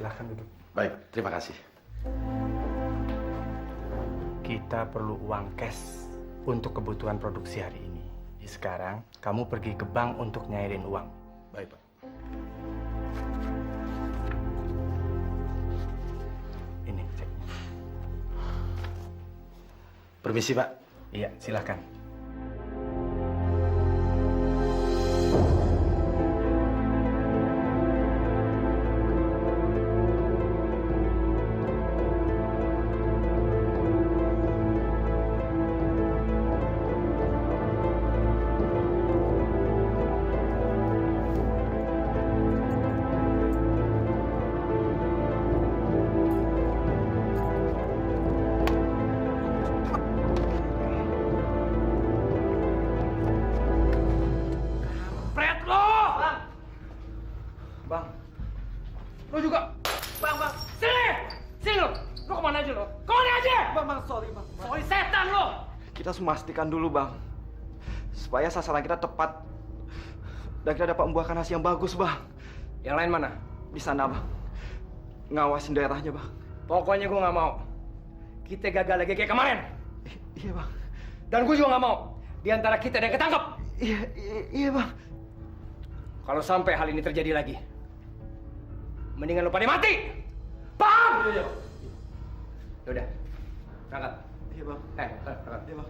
Silahkan duduk. Baik, terima kasih. Kita perlu uang cash untuk kebutuhan produksi hari ini. Sekarang, kamu pergi ke bank untuk nyairin uang. Baik, Pak. Ini ceknya. Permisi, Pak. Iya, silahkan. Pret lo! Bang! Bang, Lo juga! Bang! Sini! Sini lo! Lo kemana aja lo? Kemana aja? Bang, sorry bang. Sorry setan lo! Kita harus memastikan dulu bang, supaya sasaran kita tepat dan kita dapat membuahkan hasil yang bagus bang. Yang lain mana? Di sana bang, ngawasin daerahnya bang. Pokoknya gue nggak mau. Kita gagal lagi kayak kemarin. Iya bang. Dan gue juga nggak mau. Di antara kita ada yang ketangkep. Iya bang. Kalau sampai hal ini terjadi lagi, mendingan lo pada mati. Paham? Iya. Yaudah, berangkat. Iya bang. Berangkat. Iya bang.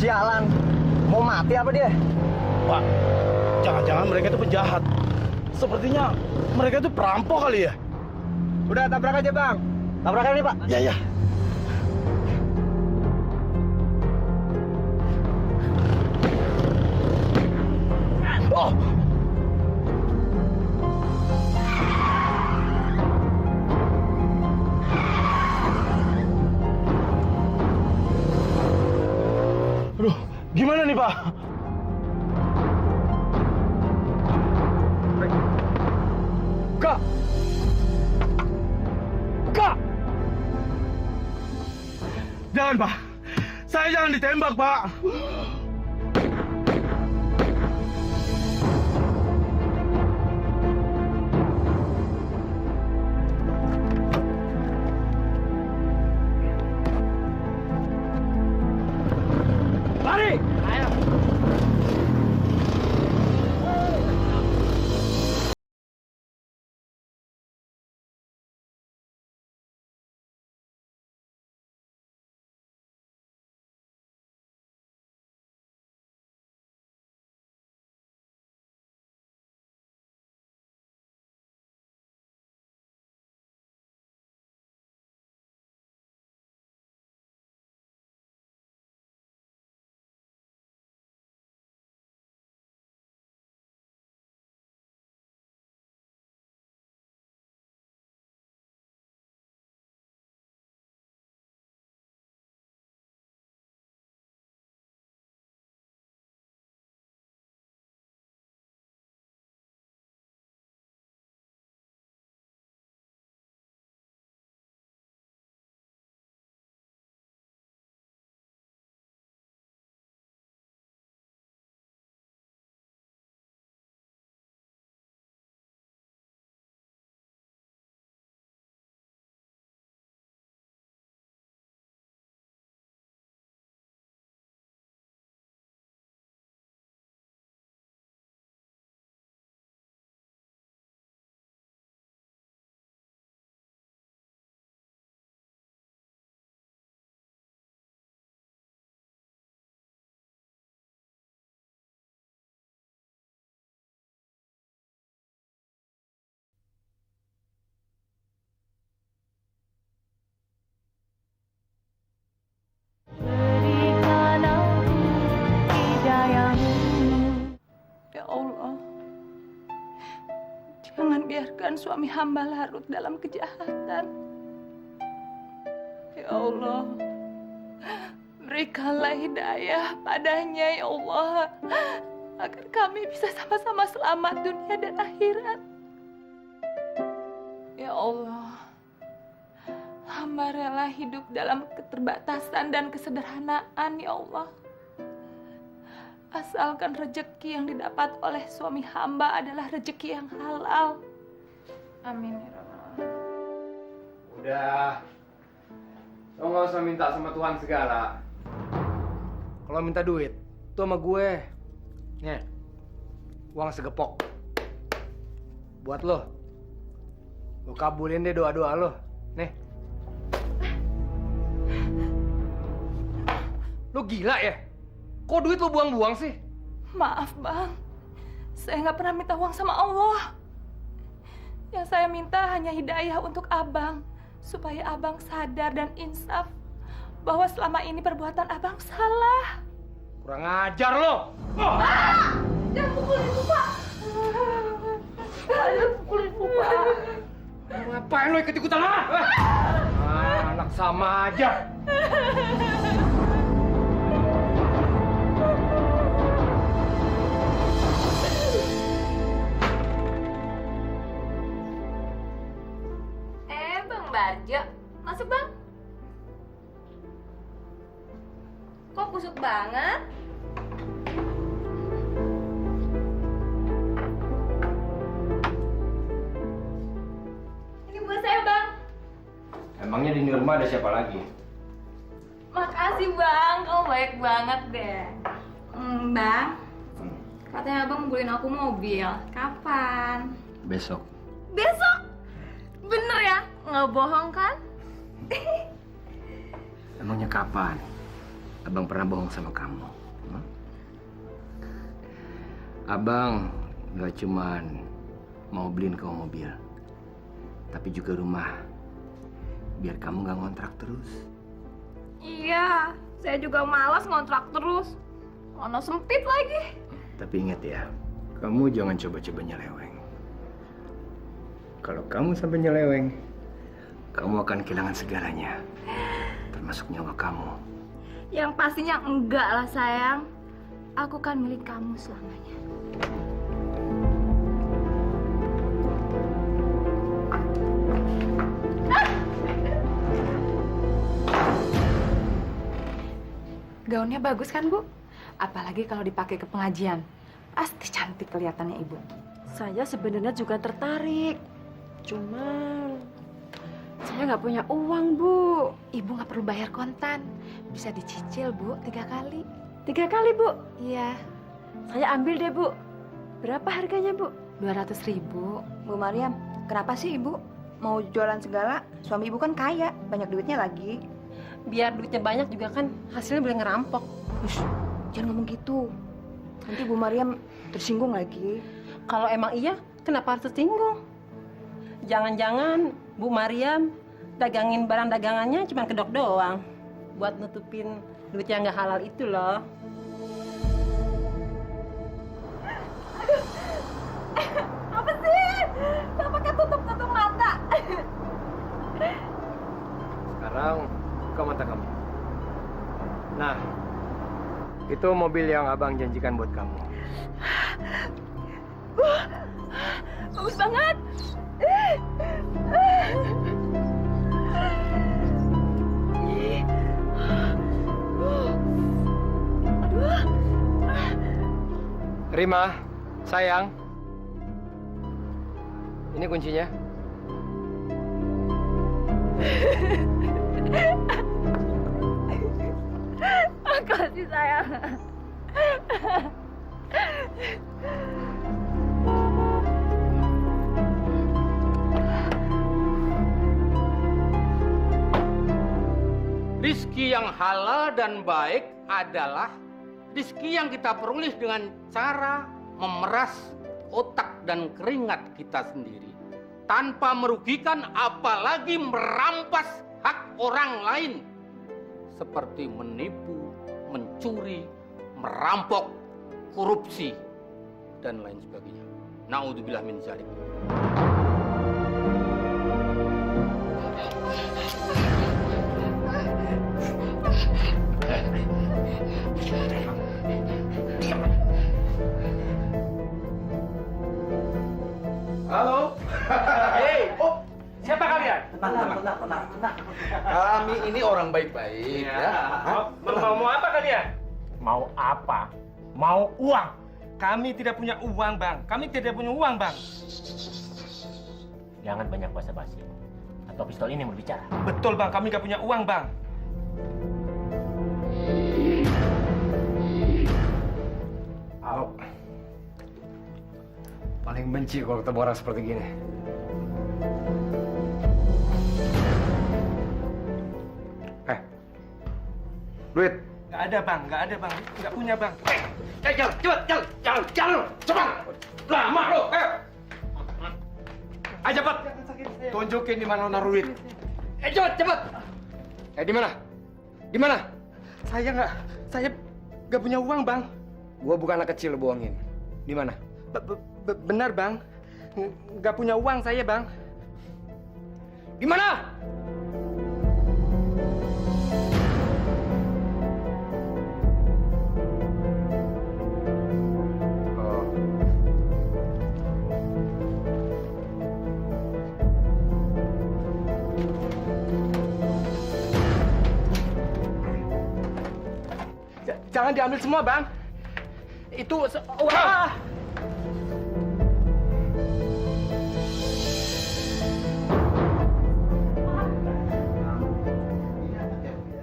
Sialan, mau mati apa dia? Pak, jangan-jangan mereka itu penjahat. Sepertinya mereka itu perampok kali ya? Udah tabrak aja bang. Tabrakan ini pak. Ya, ya. Oh! Aduh, gimana nih, Pak? Kak! Kak! Jangan, Pak. Saya jangan ditembak, Pak. jangan biarkan suami hamba larut dalam kejahatan. Ya Allah, berikanlah hidayah padanya ya Allah, agar kami bisa sama-sama selamat dunia dan akhirat. Ya Allah, hamba rela hidup dalam keterbatasan dan kesederhanaan ya Allah. Asalkan rezeki yang didapat oleh suami hamba adalah rezeki yang halal. Amin ya Rabbal Alamin. Udah. Lo nggak usah minta sama Tuhan segala. Kalau minta duit, tuh sama gue. Nih, uang segepok. Buat lo. Lo kabulin deh doa-doa lo. Nih. Lo gila ya? Kok duit lo buang-buang sih? Maaf bang, saya nggak pernah minta uang sama Allah. Yang saya minta hanya hidayah untuk abang, supaya abang sadar dan insaf bahwa selama ini perbuatan abang salah. Kurang ajar lo! Jangan pukulin ibu, Pak! Jangan pukulin ibu, Pak! Ngapain lo ikut-ikutan lah? Anak sama aja. Bang Barjo, masuk bang. Kok busuk banget? Ini buat saya bang. Emangnya di rumah ada siapa lagi? Makasih bang, kamu baik banget deh. Bang, katanya abang beliin aku mobil. Kapan? Besok. Besok? Bener ya? Nggak bohong kan? Emangnya kapan? Abang pernah bohong sama kamu? Abang gak cuman mau beliin kamu mobil, tapi juga rumah. Biar kamu gak ngontrak terus. Iya, saya juga malas ngontrak terus. Ono sempit lagi. Tapi ingat ya, kamu jangan coba-coba nyeleweng. Kalau kamu sampai nyeleweng, kamu akan kehilangan segalanya, termasuk nyawa kamu. Yang pastinya enggak lah sayang. Aku kan milik kamu selamanya. Gaunnya bagus kan, Bu? Apalagi kalau dipakai ke pengajian. Pasti cantik kelihatannya Ibu. Saya sebenarnya juga tertarik. Cuma saya nggak punya uang, Bu. Ibu nggak perlu bayar kontan. Bisa dicicil, Bu, 3 kali. 3 kali, Bu. Iya, Saya ambil deh, Bu. Berapa harganya, Bu? 200.000. Bu Mariam, kenapa sih Ibu mau jualan segala? Suami Ibu kan kaya, banyak duitnya lagi. Biar duitnya banyak juga kan hasilnya boleh ngerampok. Ush, jangan ngomong gitu. Nanti Bu Mariam tersinggung lagi. Kalau emang iya, kenapa harus tersinggung? Jangan-jangan Bu Mariam dagangin barang dagangannya cuma kedok doang. Buat nutupin duit yang nggak halal itu loh. Apa sih? Gak pakai tutup-tutup mata. Sekarang buka mata kamu. Nah, itu mobil yang abang janjikan buat kamu. Bagus banget. Rima, sayang. Ini kuncinya. Makasih sayang. Rizki yang halal dan baik adalah rizki yang kita peroleh dengan cara memeras otak dan keringat kita sendiri tanpa merugikan apalagi merampas hak orang lain seperti menipu, mencuri, merampok, korupsi dan lain sebagainya. Naudzubillah min dzalik. Halo. Hei, siapa kalian? Tenang. Kami ini orang baik-baik ya. Mau apa kalian? Mau apa? Mau uang. Kami tidak punya uang, Bang. Kami tidak punya uang, Bang. Jangan banyak basa-basi. Atau pistol ini mau bicara. Betul, Bang. Kami nggak punya uang, Bang. Halo. Paling benci kalau ketemu orang seperti gini. Duit. Nggak ada, Bang. Nggak ada, Bang. Nggak punya, Bang. Jalan, cepat. Lama lo. Ayo cepat. Tunjukin di mana lo naruh duit. Cepat. Di mana? Di mana? Saya nggak punya uang, Bang. Gua bukan anak kecil lo bohongin. Di mana? Benar, Bang. Nggak punya uang saya, Bang. Di mana? Jangan diambil semua, Bang. Itu wah.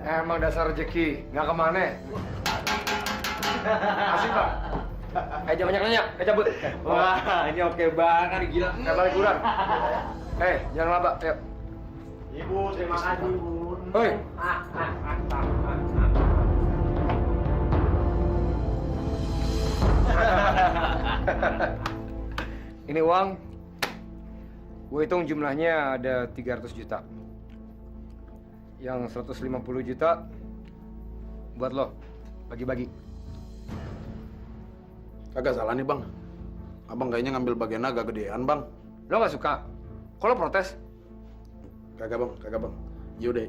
Emang dasar rezeki, nggak kemana. Asik, Pak. Jangan banyak nanya, cabut. Wah, ini oke banget, gila. Balik kurang. Jangan laba, ayo. Ibu, terima kasih, Ibu. Hoi. Ini uang. Gue hitung jumlahnya ada 300 juta. Yang 150 juta buat lo. Bagi-bagi. Kagak salah nih, Bang. Abang kayaknya ngambil bagian agak gedean, Bang. Lo nggak suka? Kok lo protes? Kagak, Bang. Yaudah,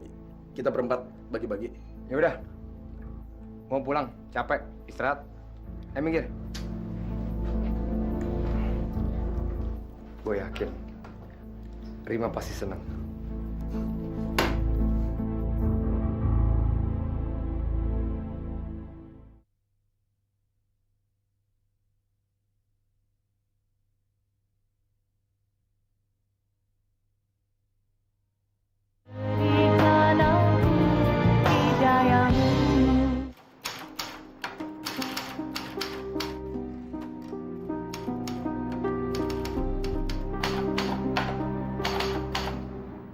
kita berempat bagi-bagi. Ya udah. Mau pulang, capek, istirahat. Minggir. Gue yakin Rima pasti senang.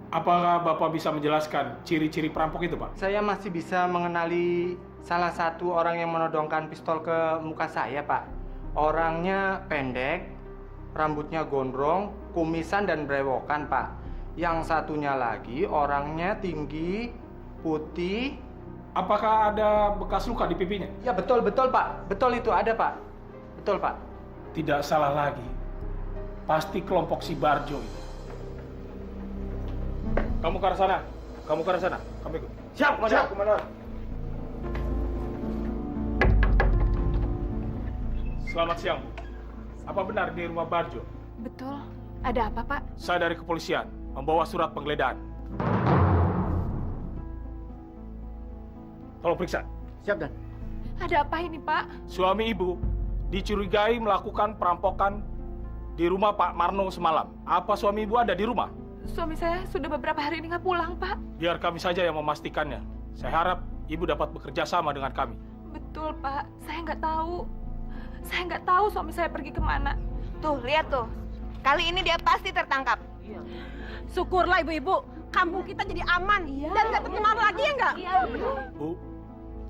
Apakah Bapak bisa menjelaskan ciri-ciri perampok itu, Pak? Saya masih bisa mengenali salah satu orang yang menodongkan pistol ke muka saya, Pak. Orangnya pendek, rambutnya gondrong, kumisan dan brewokan, Pak. Yang satunya lagi orangnya tinggi, putih. Apakah ada bekas luka di pipinya? Ya betul, Pak. Betul itu ada, Pak. Betul, Pak. Tidak salah lagi. Pasti kelompok si Barjo itu. Kamu ke arah sana. Kami ikut. Siap, Komandan. Selamat siang, Bu. Apa benar di rumah Barjo? Betul. Ada apa, Pak? Saya dari kepolisian, membawa surat penggeledahan. Tolong periksa. Siap, Dan. Ada apa ini, Pak? Suami Ibu dicurigai melakukan perampokan di rumah Pak Marno semalam. Apa suami Ibu ada di rumah? Suami saya sudah beberapa hari ini nggak pulang, Pak. Biar kami saja yang memastikannya. Saya harap Ibu dapat bekerja sama dengan kami. Betul, Pak. Saya nggak tahu. Saya nggak tahu suami saya pergi kemana. Tuh, lihat tuh. Kali ini dia pasti tertangkap. Syukurlah ibu-ibu, kampung kita jadi aman dan nggak tercemar lagi ya nggak? Bu,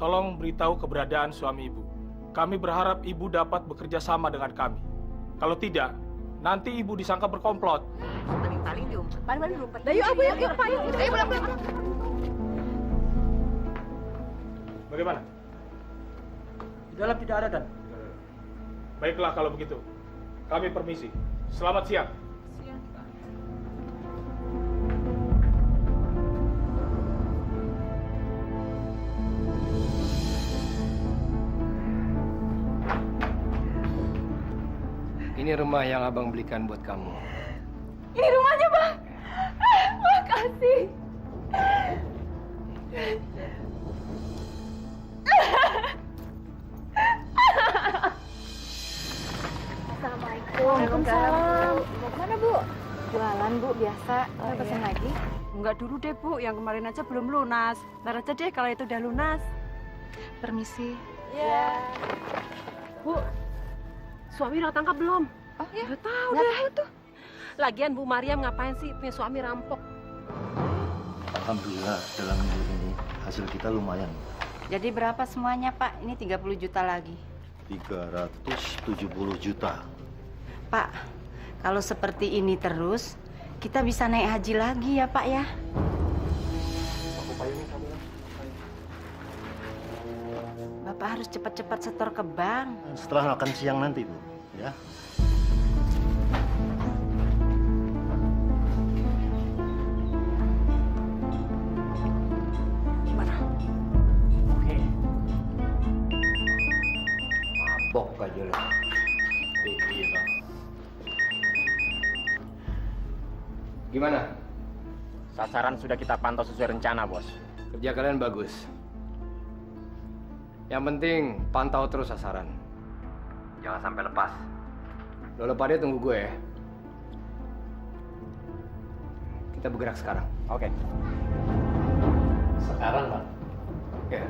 tolong beritahu keberadaan suami Ibu. Kami berharap Ibu dapat bekerja sama dengan kami. Kalau tidak, nanti Ibu disangka berkomplot. Paling-paling diumpet. Paling-paling diumpet. Yuk, Abu, yuk, Pak. Ayo pulang. Bagaimana? Di dalam tidak ada, Dan. Baiklah kalau begitu. Kami permisi. Selamat siang. Ini rumah yang abang belikan buat kamu. Ini rumahnya, Bang. Makasih. Assalamualaikum. Waalaikumsalam. Mau kemana, Bu? Jualan, Bu, biasa. Mau pesen lagi? Enggak dulu deh, Bu. Yang kemarin aja belum lunas. Ntar aja deh kalau itu udah lunas. Permisi. Ya. Bu, suami udah tangkap belum? Oh ya? Nggak tahu Nggak deh. tahu tuh. Lagian Bu Mariam ngapain sih punya suami rampok? Alhamdulillah dalam minggu ini hasil kita lumayan. Jadi berapa semuanya, Pak? Ini 30 juta lagi. 370 juta. Pak, kalau seperti ini terus, kita bisa naik haji lagi ya, Pak ya? Bapak harus cepat-cepat setor ke bank. Setelah makan siang nanti, Bu, ya. Gimana? Oke. Mabok aja lo. Iya, Bang. Gimana? Sasaran sudah kita pantau sesuai rencana, Bos. Kerja kalian bagus. Yang penting pantau terus sasaran. Jangan sampai lepas. Lo pada tunggu gue ya. Kita bergerak sekarang. Oke. Sekarang, Bang? Ya.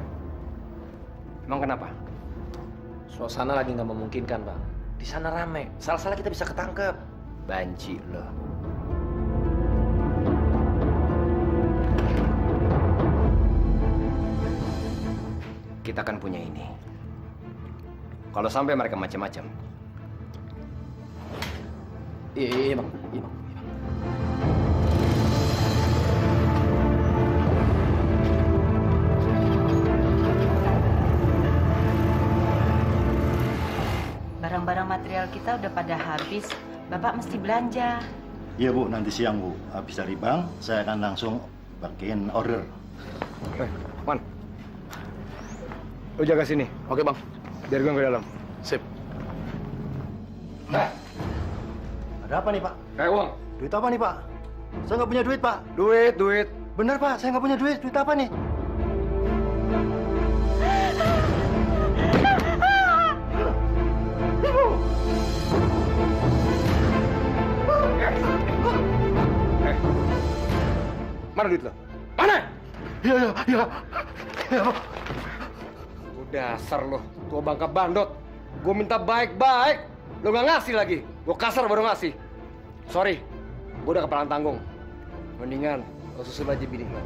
Emang kenapa? Suasana lagi nggak memungkinkan, Bang. Di sana rame. Salah-salah kita bisa ketangkep. Banci lo. Kita akan punya ini. Kalau sampai mereka macam-macam. Iya, Bang. Iya, Bang. Barang-barang material kita udah pada habis. Bapak mesti belanja. Iya, Bu, nanti siang, Bu. Habis dari bank, saya akan langsung bagiin order. Man. Lo jaga sini. Oke, Bang. Biar gue ke dalam. Sip. Ada apa nih, Pak? Kayak uang. Duit apa nih, Pak? Saya nggak punya duit, Pak. Duit. Bener, Pak. Saya nggak punya duit. Duit apa nih? Mana duit lo? Mana? Iya, iya. Dasar lo, tua bangka bandot. Gue minta baik-baik, lo nggak ngasih lagi. Gue kasar baru ngasih. Sorry, gue udah kepalang tanggung. Mendingan lo susul aja bini lo.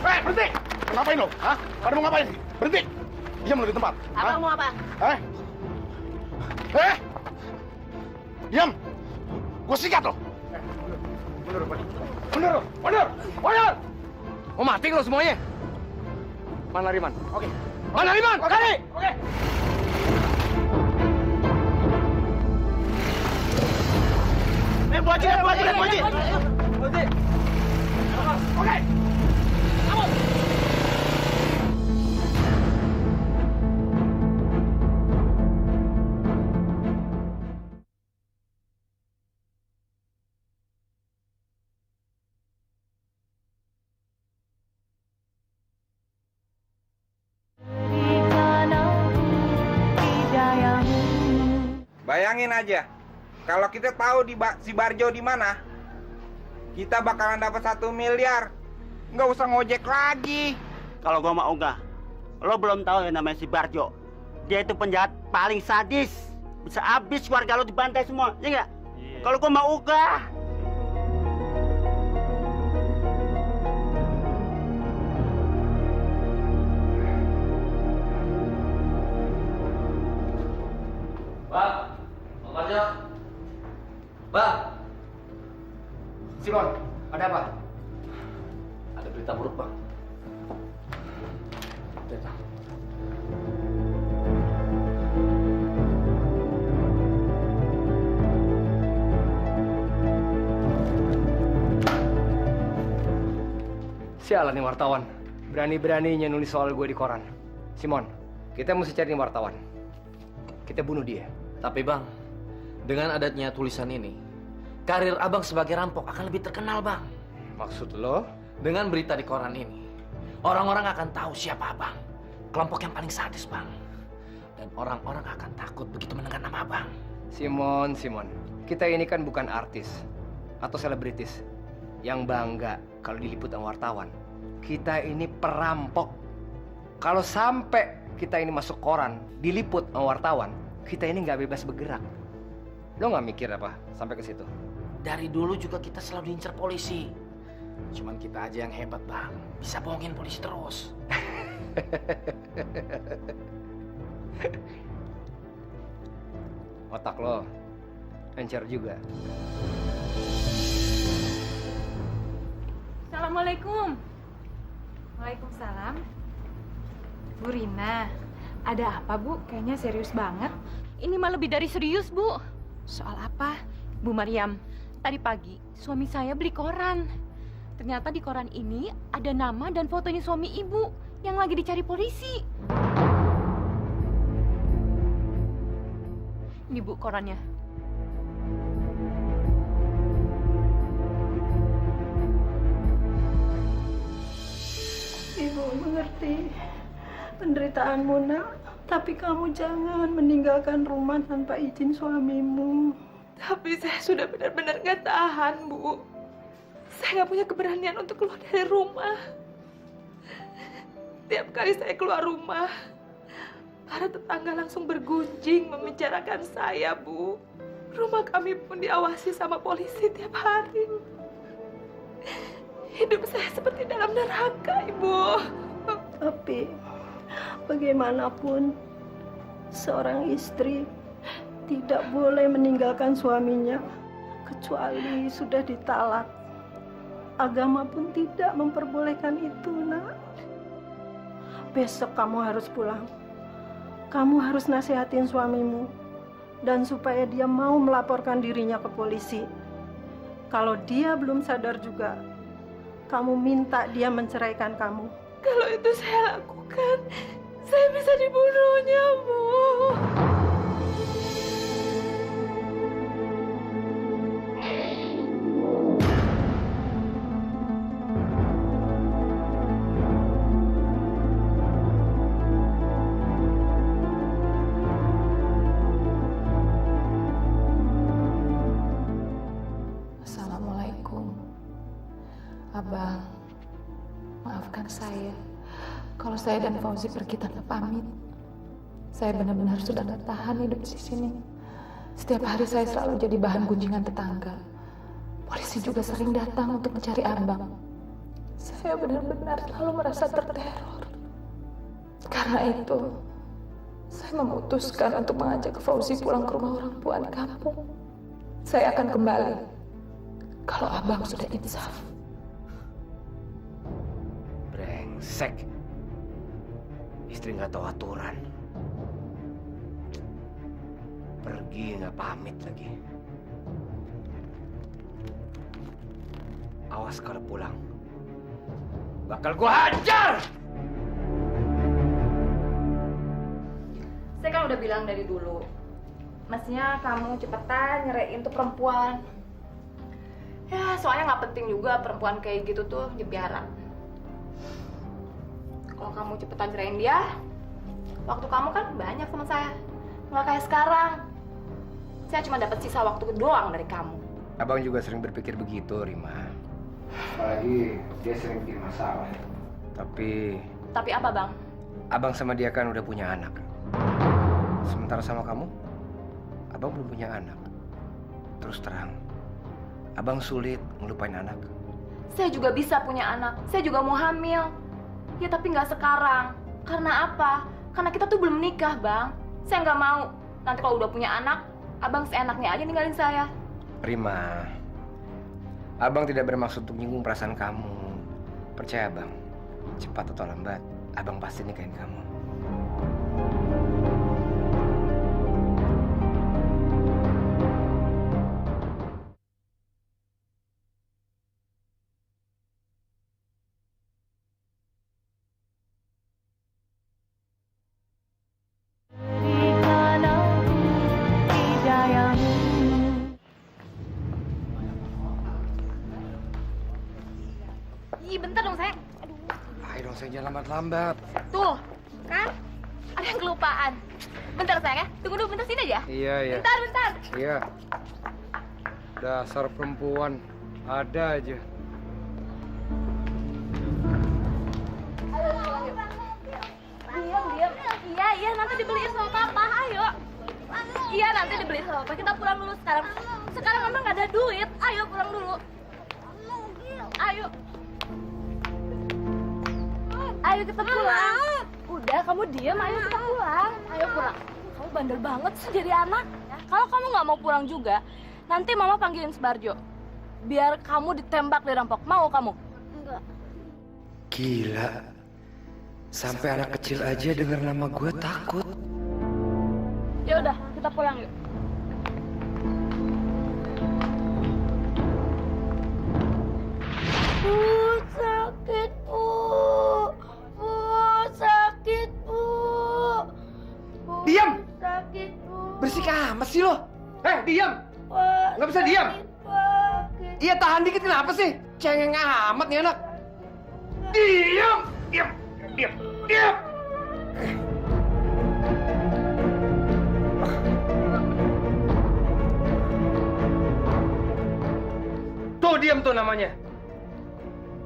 Berhenti! Ngapain lo? Hah? Pada mau ngapain? Berhenti! Diam lo di tempat. Abang mau apa? Diam! Gue sikat lo! Mundur! Mau mati lo semuanya? Mana Riman? Oke. Mana Riman? Kali! Oke. Bu Haji! Oke. Bayangin aja, kalau kita tahu si Barjo di mana, kita bakalan dapat 1 miliar. Nggak usah ngojek lagi. Kalau gua mau enggak, lo belum tahu yang namanya si Barjo. Dia itu penjahat paling sadis. Bisa habis keluarga lo dibantai semua, ya nggak? Kalau gua mau enggak. Pak, Pak Barjo. Pak. Simon, ada apa? Ada berita buruk, Bang. Sialan nih wartawan. Berani-beraninya nulis soal gue di koran. Simon, kita mesti cari nih wartawan. Kita bunuh dia. Tapi Bang, dengan adanya tulisan ini, karir Abang sebagai rampok akan lebih terkenal, Bang. Maksud lo? Dengan berita di koran ini, orang-orang akan tahu siapa Abang. Kelompok yang paling sadis, Bang. Dan orang-orang akan takut begitu mendengar nama Abang. Simon, kita ini kan bukan artis atau selebritis yang bangga kalau diliput sama wartawan. Kita ini perampok. Kalau sampai kita ini masuk koran, diliput sama wartawan, kita ini nggak bebas bergerak. Lo nggak mikir apa sampai ke situ? Dari dulu juga kita selalu diincar polisi. Cuman kita aja yang hebat, Bang. Bisa bohongin polisi terus. Otak lo encer juga. Assalamualaikum. Waalaikumsalam. Bu Rina, ada apa Bu? Kayaknya serius banget. Ini mah lebih dari serius, Bu. Soal apa? Bu Mariam, tadi pagi suami saya beli koran. Ternyata di koran ini ada nama dan fotonya suami Ibu yang lagi dicari polisi. Ini Bu korannya. Ibu mengerti penderitaanmu, Nak. Tapi kamu jangan meninggalkan rumah tanpa izin suamimu. Tapi saya sudah benar-benar nggak tahan, Bu. Saya nggak punya keberanian untuk keluar dari rumah. Tiap kali saya keluar rumah, para tetangga langsung bergunjing membicarakan saya, Bu. Rumah kami pun diawasi sama polisi tiap hari. Hidup saya seperti dalam neraka, Ibu. Tapi bagaimanapun seorang istri tidak boleh meninggalkan suaminya kecuali sudah ditalak. Agama pun tidak memperbolehkan itu, Nak. Besok kamu harus pulang. Kamu harus nasihatin suamimu dan supaya dia mau melaporkan dirinya ke polisi. Kalau dia belum sadar juga, kamu minta dia menceraikan kamu. Kalau itu saya lakukan, saya bisa dibunuhnya, Bu. Assalamualaikum. Abang, maafkan saya kalau saya dan Fauzi pergi tanpa pamit. Saya benar-benar sudah tidak tahan hidup di sini. Setiap hari saya selalu jadi bahan gunjingan tetangga. Polisi juga sering datang untuk mencari Abang. Saya benar-benar selalu merasa terteror. Karena itu, saya memutuskan untuk mengajak Fauzi pulang ke rumah orang tua di kampung. Saya akan kembali kalau Abang sudah insaf. Brengsek. Istri nggak tahu aturan. Pergi nggak pamit lagi. Awas kalau pulang. Bakal gua hajar! Saya kan udah bilang dari dulu, mestinya kamu cepetan nyeraiin tuh perempuan. Ya, soalnya nggak penting juga perempuan kayak gitu tuh dipiara. Kalau kamu cepetan ceraiin dia, waktu kamu kan banyak sama saya. Nggak kayak sekarang. Saya cuma dapat sisa waktu doang dari kamu. Abang juga sering berpikir begitu, Rima. Apalagi dia sering bikin masalah. Tapi apa, Bang? Abang sama dia kan udah punya anak. Sementara sama kamu, Abang belum punya anak. Terus terang, Abang sulit ngelupain anak. Saya juga bisa punya anak. Saya juga mau hamil. Ya tapi nggak sekarang. Karena apa? Karena kita tuh belum nikah, Bang. Saya nggak mau. Nanti kalau udah punya anak, Abang seenaknya aja ninggalin saya. Rima, Abang tidak bermaksud untuk menyinggung perasaan kamu. Percaya, Bang. Cepat atau lambat, Abang pasti nikahin kamu. Ih, bentar dong, sayang. Ayo dong, saya jangan lambat-lambat. Tuh, kan? Ada yang kelupaan. Bentar, sayang ya. Tunggu dulu, bentar sini aja. Iya, iya. Bentar. Iya. Dasar perempuan. Ada aja. Diam. Iya, nanti dibeliin sama papa. Ayo. Iya, nanti dibeliin sama papa. Kita pulang dulu sekarang. Sekarang memang nggak ada duit. Ayo pulang dulu. Ayo kita pulang. Udah, kamu diam. Ayo kita pulang. Ayo pulang. Kamu bandel banget sih jadi anak. Kalau kamu nggak mau pulang juga, nanti mama panggilin Subarjo. Biar kamu ditembak dirampok. Mau kamu? Enggak. Gila. Sampai anak kecil aja denger nama gue takut. Ya udah, kita pulang yuk. Sakit, Bu. Sakit, Bu. Diam! Sakit, Bu. Berisik amat sih lo. Diam! Nggak bisa diam. Iya, tahan dikit, kenapa sih? Cengeng amat nih anak. Diam! Diam! Tuh, diam tuh namanya.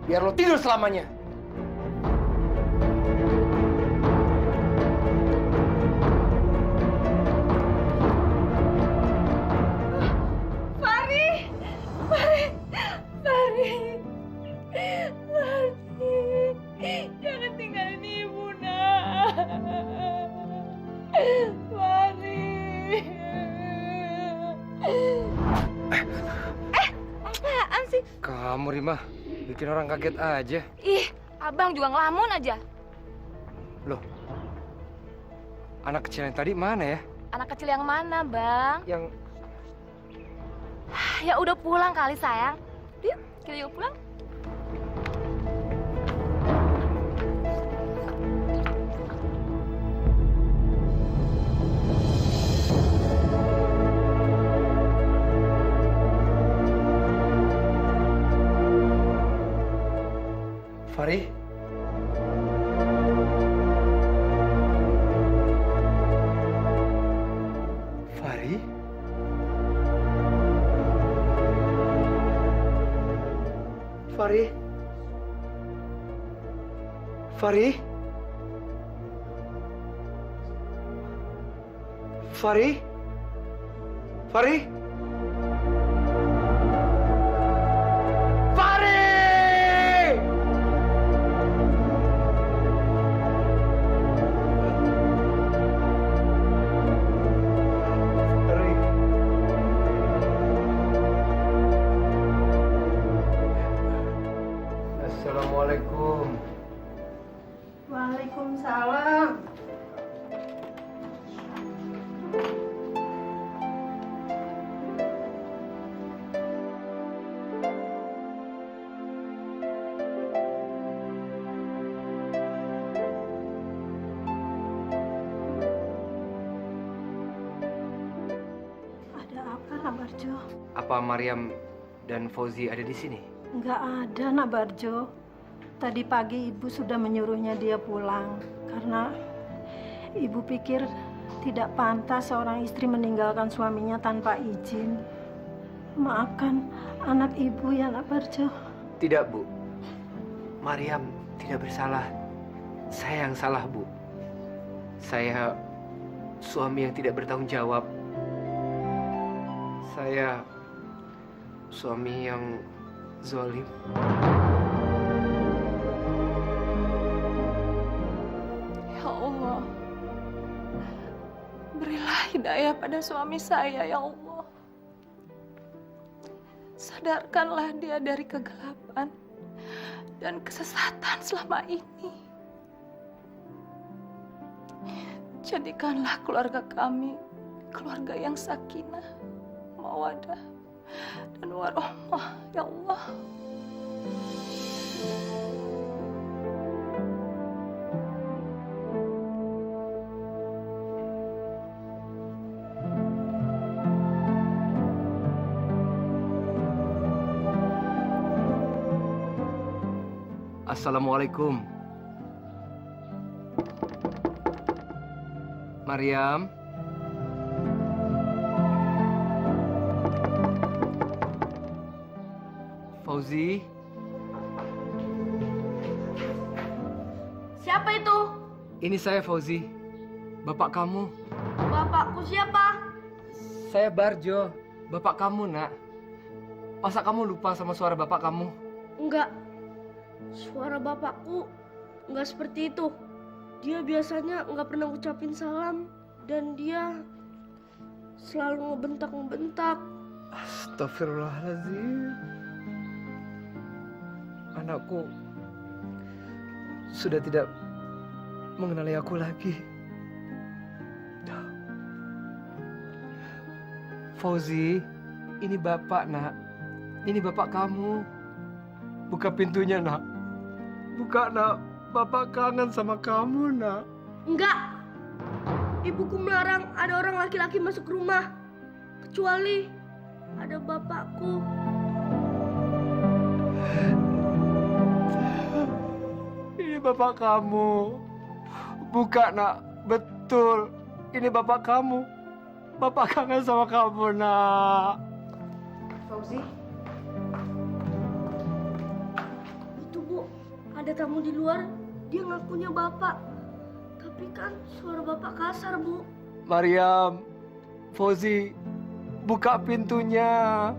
Biar lo tidur selamanya. Jangan tinggalin ibu, nak. Fari. Apaan sih? Kamu, Rima, bikin orang kaget aja. Ih, abang juga ngelamun aja. Loh, anak kecil yang tadi mana ya? Anak kecil yang mana, Bang? Yang... Ya udah pulang kali, sayang. Yuk, kita yuk pulang. Fari? Fari? Fari? Fari? Fari? Fari? Assalamualaikum. Waalaikumsalam. Ada apa, Nak Barjo? Apa Mariam dan Fauzi ada di sini? Nggak ada, Nak Barjo. Tadi pagi ibu sudah menyuruhnya dia pulang karena ibu pikir tidak pantas seorang istri meninggalkan suaminya tanpa izin. Maafkan anak ibu ya, Nak Barjo. Tidak, Bu. Mariam tidak bersalah. Saya yang salah, Bu. Saya suami yang tidak bertanggung jawab. Saya suami yang zalim. Ya Allah, berilah hidayah pada suami saya, ya Allah. Sadarkanlah dia dari kegelapan dan kesesatan selama ini. Jadikanlah keluarga kami keluarga yang sakinah, mawadah, dan warahmah, ya Allah. Assalamualaikum. Maryam. Fauzi. Siapa itu? Ini saya Fauzi. Bapak kamu. Bapakku siapa? Saya Barjo. Bapak kamu, Nak. Masa kamu lupa sama suara bapak kamu? Enggak. Suara bapakku enggak seperti itu. Dia biasanya enggak pernah ngucapin salam dan dia selalu ngebentak-ngebentak. Astagfirullahaladzim. Anakku sudah tidak mengenali aku lagi. Fauzi, ini bapak, Nak. Ini bapak kamu. Buka pintunya, Nak. Buka, Nak. Bapak kangen sama kamu, Nak. Enggak. Ibuku melarang ada orang laki-laki masuk rumah. Kecuali ada bapakku. Ini bapak kamu. Buka, Nak. Betul. Ini bapak kamu. Bapak kangen sama kamu, Nak. Fauzi. Itu, Bu. Ada tamu di luar. Dia ngakunya bapak. Tapi kan suara bapak kasar, Bu. Maryam. Fauzi. Buka pintunya.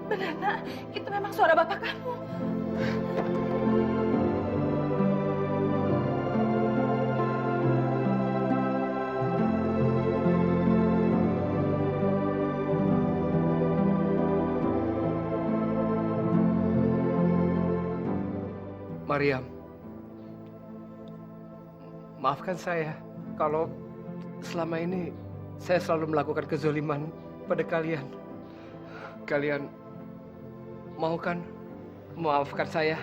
Benar, Nak. Itu memang suara bapak kamu. Maryam, maafkan saya kalau selama ini saya selalu melakukan kezaliman pada kalian. Kalian mau kan memaafkan saya?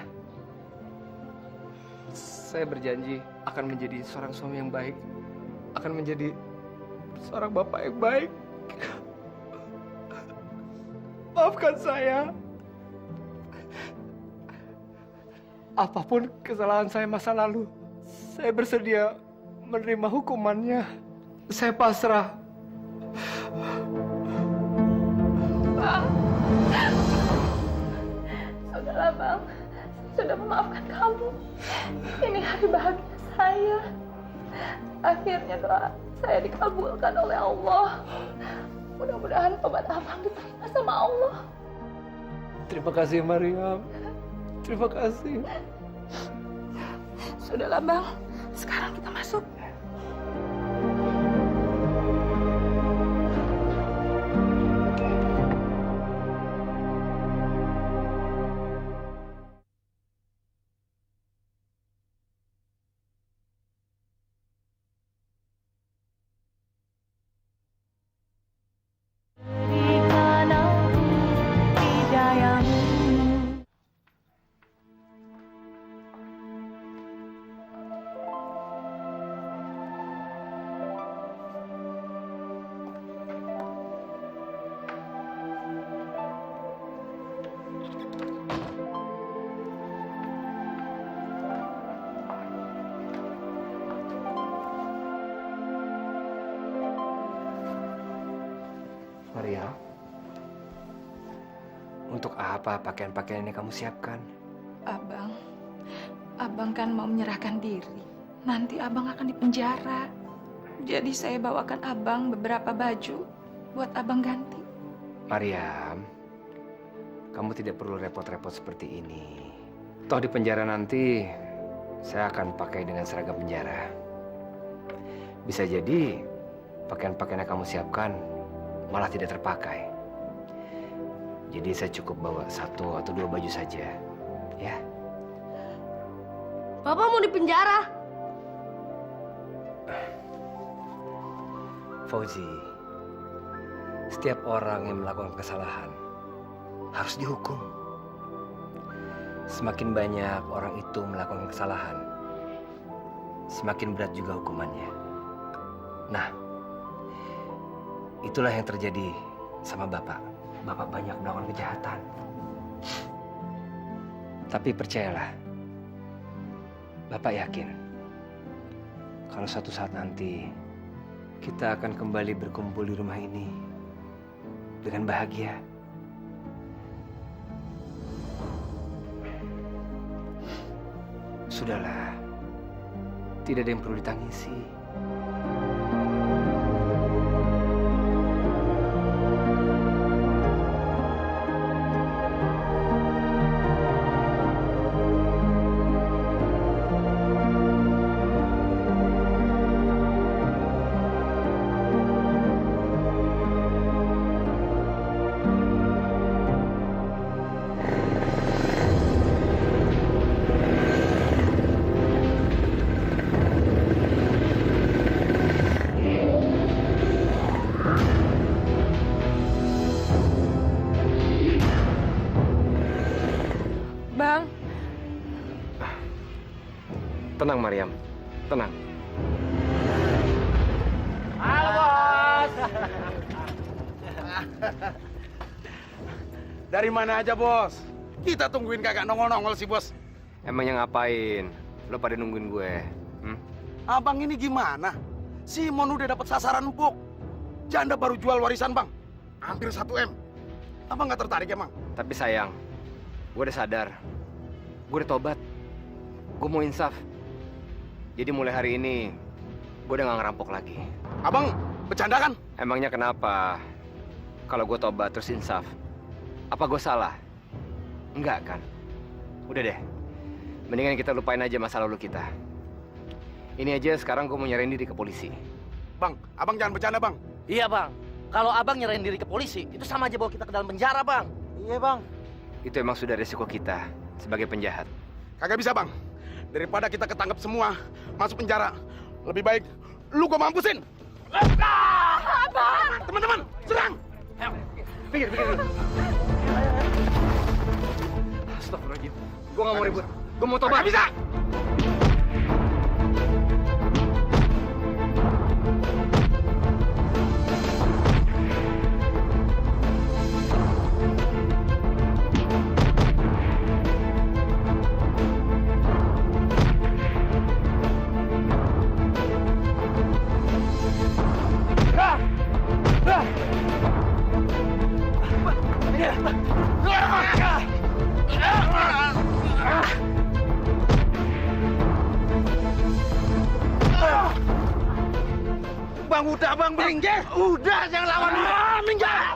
Saya berjanji akan menjadi seorang suami yang baik, akan menjadi seorang bapak yang baik. Maafkan saya. Apapun kesalahan saya masa lalu, saya bersedia menerima hukumannya. Saya pasrah. Bang, sudahlah, Bang. Saya sudah memaafkan kamu. Ini hari bahagia saya. Akhirnya doa saya dikabulkan oleh Allah. Mudah-mudahan tobat Abang diterima sama Allah. Terima kasih, Maryam. Terima kasih. Sudahlah, Bang. Sekarang kita masuk. Maria, untuk apa pakaian-pakaian ini kamu siapkan? Abang kan mau menyerahkan diri. Nanti Abang akan dipenjara. Jadi saya bawakan Abang beberapa baju buat Abang ganti. Maryam, kamu tidak perlu repot-repot seperti ini. Toh di penjara nanti saya akan pakai dengan seragam penjara. Bisa jadi pakaian-pakaian yang kamu siapkan malah tidak terpakai. Jadi saya cukup bawa 1 atau 2 baju saja. Ya. Bapak mau dipenjara? Fauzi, setiap orang yang melakukan kesalahan harus dihukum. Semakin banyak orang itu melakukan kesalahan, semakin berat juga hukumannya. Nah, itulah yang terjadi sama Bapak. Bapak banyak melakukan kejahatan. Tapi percayalah, Bapak yakin kalau suatu saat nanti kita akan kembali berkumpul di rumah ini dengan bahagia. Sudahlah, tidak ada yang perlu ditangisi. Bang, Tenang, Mariam. Tenang. Halo, Bos. Dari mana aja, Bos? Kita tungguin kagak nongol-nongol sih, Bos. Emangnya ngapain? Lo pada nungguin gue? Abang ini gimana? Simon udah dapat sasaran empuk. Janda baru jual warisan, Bang. Hampir 1 M. Abang nggak tertarik emang? Tapi sayang, gue udah sadar. Gue udah tobat. Gue mau insaf. Jadi mulai hari ini, gue udah gak ngerampok lagi. Abang bercanda kan? Emangnya kenapa? Kalau gue tobat terus insaf, apa gue salah? Enggak kan? Udah deh, mendingan kita lupain aja masa lalu kita. Ini aja sekarang gue mau nyerahin diri ke polisi. Bang, abang jangan bercanda, Bang. Iya, Bang. Kalau abang nyerahin diri ke polisi, itu sama aja bawa kita ke dalam penjara, Bang. Iya, Bang. Itu emang sudah resiko kita sebagai penjahat. Kagak bisa, Bang. Daripada kita ketangkep semua, masuk penjara. Lebih baik lu gua mampusin. Abang! Teman-teman, serang! Pikir dulu. Astagfirullahaladzim. Gue gak mau ribut. Gue mau tobat. Gak bisa! Bang, udah bang, minggir. Udah, jangan lawan. Minggir.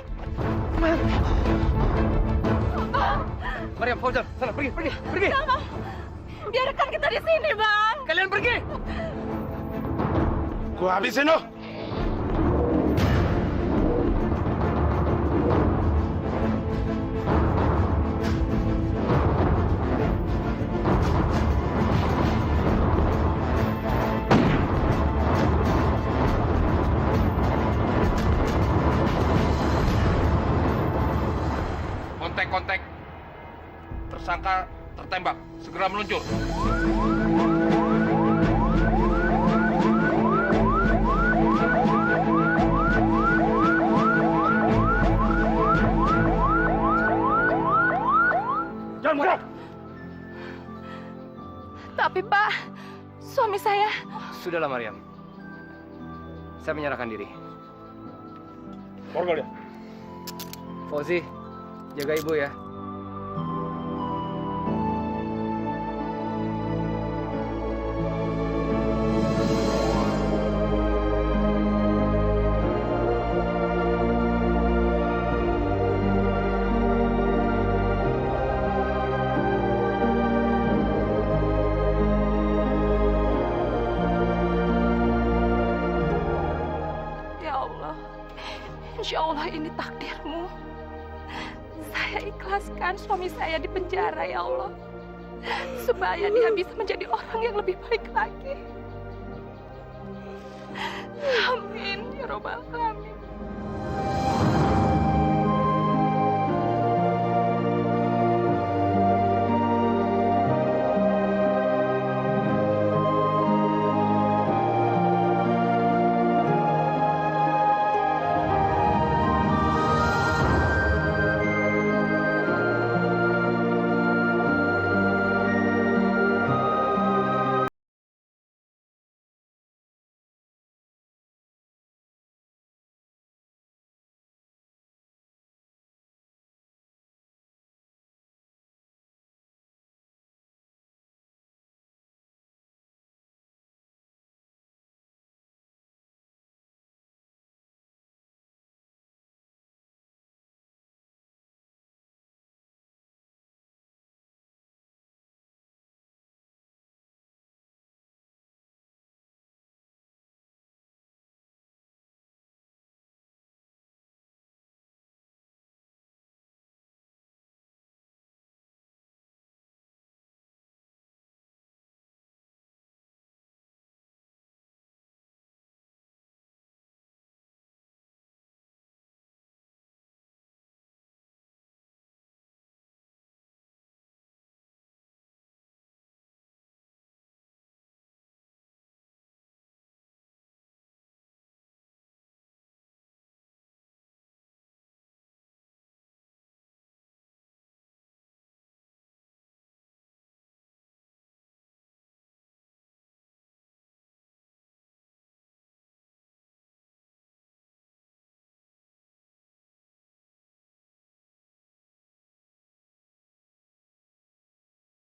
Mariam, Fauzan, sana pergi. Jangan. Biarkan kita di sini, Bang. Kalian pergi. Gua habisin lo. Kontak. Tersangka tertembak. Segera meluncur. Jangan gerak. Tapi, Pak, suami saya... Sudahlah, Mariam. Saya menyerahkan diri. Borgol ya. Fauzi, jaga ibu ya. Ya Allah, insya Allah ini takdirmu. Saya ikhlaskan suami saya di penjara, ya Allah. Supaya dia bisa menjadi orang yang lebih baik lagi. Amin ya robbal alamin.